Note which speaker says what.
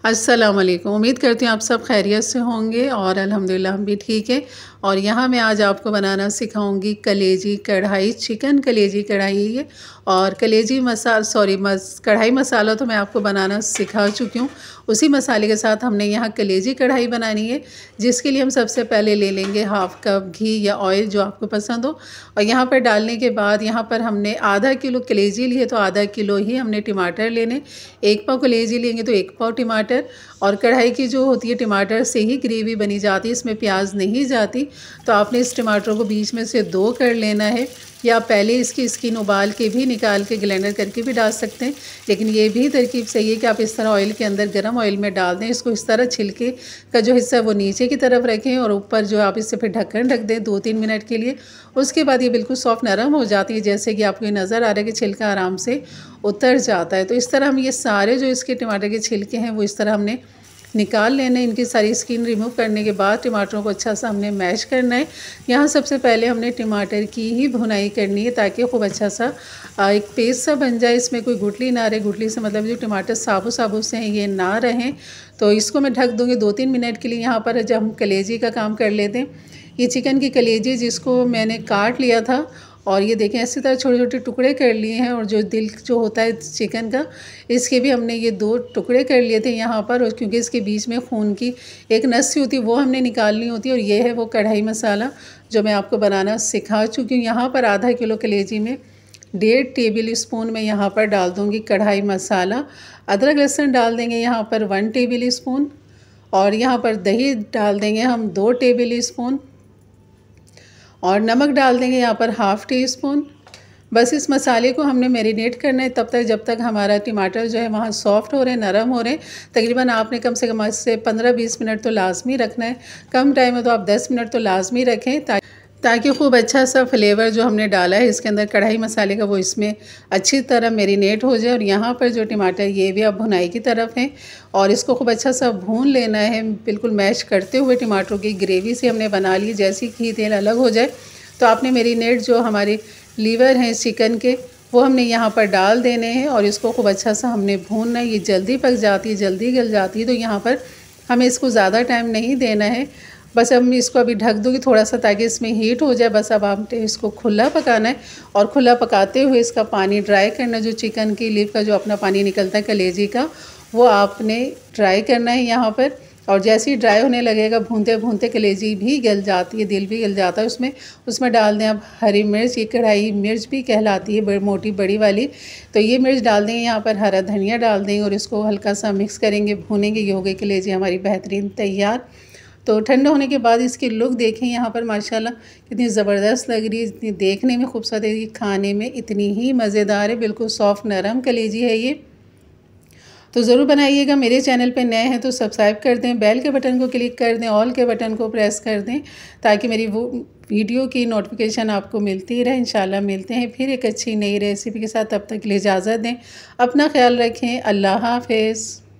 Speaker 1: अस्सलाम वालेकुम। उम्मीद करती हूँ आप सब खैरियत से होंगे और अल्हम्दुलिल्लाह हम भी ठीक है। और यहाँ मैं आज आपको बनाना सिखाऊंगी कलेजी कढ़ाई, चिकन कलेजी कढ़ाई है। और कलेजी कढ़ाई मसाला तो मैं आपको बनाना सिखा चुकी हूँ। उसी मसाले के साथ हमने यहाँ कलेजी कढ़ाई बनानी है, जिसके लिए हम सबसे पहले ले लेंगे हाफ़ कप घी या ऑयल जो आपको पसंद हो। और यहाँ पर डालने के बाद यहाँ पर हमने आधा किलो कलेजी लिए तो आधा किलो ही हमने टमाटर लेने। 1 पाव कलेजी लेंगे तो 1 पाव टमाटर। और कढ़ाई की जो होती है टमाटर से ही ग्रेवी बनी जाती है, इसमें प्याज नहीं जाती। तो आपने इस टमाटर को बीच में से 2 कर लेना है, या पहले इसकी स्किन उबाल के भी निकाल के ग्राइंडर करके भी डाल सकते हैं। लेकिन ये भी तरकीब सही है कि आप इस तरह ऑयल के अंदर गर्म ऑयल में डाल दें। इसको इस तरह छिलके का जो हिस्सा है वो नीचे की तरफ रखें और ऊपर जो आप इससे फिर ढक्कन ढक दें 2-3 मिनट के लिए। उसके बाद ये बिल्कुल सॉफ्ट नरम हो जाती है, जैसे कि आपको ये नज़र आ रहा है कि छिलका आराम से उतर जाता है। तो इस तरह हम ये सारे जो इसके टमाटर के छिलके हैं वो इस तरह हमने निकाल लेने। इनकी सारी स्किन रिमूव करने के बाद टमाटरों को अच्छा सा हमने मैश करना है। यहाँ सबसे पहले हमने टमाटर की ही भुनाई करनी है ताकि खूब अच्छा सा एक पेस्ट सा बन जाए। इसमें कोई गुठली ना रहे, गुठली से मतलब जो टमाटर साबुत साबुत से हैं ये ना रहें। तो इसको मैं ढक दूँगी 2-3 मिनट के लिए। यहाँ पर जब हम कलेजी का काम कर लेते हैं, ये चिकन की कलेजी जिसको मैंने काट लिया था और ये देखें इसी तरह छोटे छोटे टुकड़े कर लिए हैं। और जो दिल जो होता है चिकन का, इसके भी हमने ये 2 टुकड़े कर लिए थे यहाँ पर। और क्योंकि इसके बीच में खून की एक नस होती है वो हमने निकालनी होती है। और ये है वो कढ़ाई मसाला जो मैं आपको बनाना सिखा चुकी हूँ। यहाँ पर आधा किलो कलेजी में 1.5 टेबल स्पून मैं यहाँ पर डाल दूँगी कढ़ाई मसाला। अदरक लहसुन डाल देंगे यहाँ पर 1 टेबल स्पून। और यहाँ पर दही डाल देंगे हम 2 टेबल स्पून। और नमक डाल देंगे यहाँ पर ½ टी स्पून। बस इस मसाले को हमने मैरिनेट करना है तब तक जब तक हमारा टमाटर जो है वहाँ सॉफ्ट हो रहे हैं, नरम हो रहे हैं। तकरीबन आपने कम से कम इससे 15-20 मिनट तो लाजमी रखना है। कम टाइम है तो आप 10 मिनट तो लाजमी रखें ताकि खूब अच्छा सा फ्लेवर जो हमने डाला है इसके अंदर कढ़ाई मसाले का वो इसमें अच्छी तरह मैरिनेट हो जाए। और यहाँ पर जो टमाटर ये भी अब भुनाई की तरफ हैं और इसको खूब अच्छा सा भून लेना है, बिल्कुल मैश करते हुए। टमाटरों की ग्रेवी से हमने बना ली, जैसे घी तेल अलग हो जाए तो आपने मैरिनेट जो हमारे लीवर हैं चिकन के वो हमने यहाँ पर डाल देने हैं और इसको खूब अच्छा सा हमने भूनना है। ये जल्दी पक जाती है, जल्दी गल जाती है, तो यहाँ पर हमें इसको ज़्यादा टाइम नहीं देना है। बस अब मैं इसको अभी ढक दूँगी थोड़ा सा ताकि इसमें हीट हो जाए। बस अब आपने इसको खुला पकाना है और खुला पकाते हुए इसका पानी ड्राई करना, जो चिकन की लिव का जो अपना पानी निकलता है कलेजी का, वो आपने ड्राई करना है यहाँ पर। और जैसे ही ड्राई होने लगेगा भूनते भूनते कलेजी भी गल जाती है, दिल भी गल जाता है उसमें डाल दें आप हरी मिर्च। ये कढ़ाई मिर्च भी कहलाती है, मोटी बड़ी वाली। तो ये मिर्च डाल देंगे, यहाँ पर हरा धनिया डाल देंगे और इसको हल्का सा मिक्स करेंगे, भूनेंगे। ये हो गई कलेजी हमारी बेहतरीन तैयार। तो ठंडा होने के बाद इसकी लुक देखें यहाँ पर माशाल्लाह कितनी ज़बरदस्त लग रही है, इतनी देखने में खूबसूरत है, खाने में इतनी ही मज़ेदार है। बिल्कुल सॉफ्ट नरम कलेजी है ये। तो ज़रूर बनाइएगा। मेरे चैनल पे नए हैं तो सब्सक्राइब कर दें, बेल के बटन को क्लिक कर दें, ऑल के बटन को प्रेस कर दें ताकि मेरी वो वीडियो की नोटिफिकेशन आपको मिलती रहे। इंशाल्लाह मिलते हैं फिर एक अच्छी नई रेसिपी के साथ। तब तक के लिए इजाज़त दें, अपना ख्याल रखें। अल्लाह हाफ़िज़।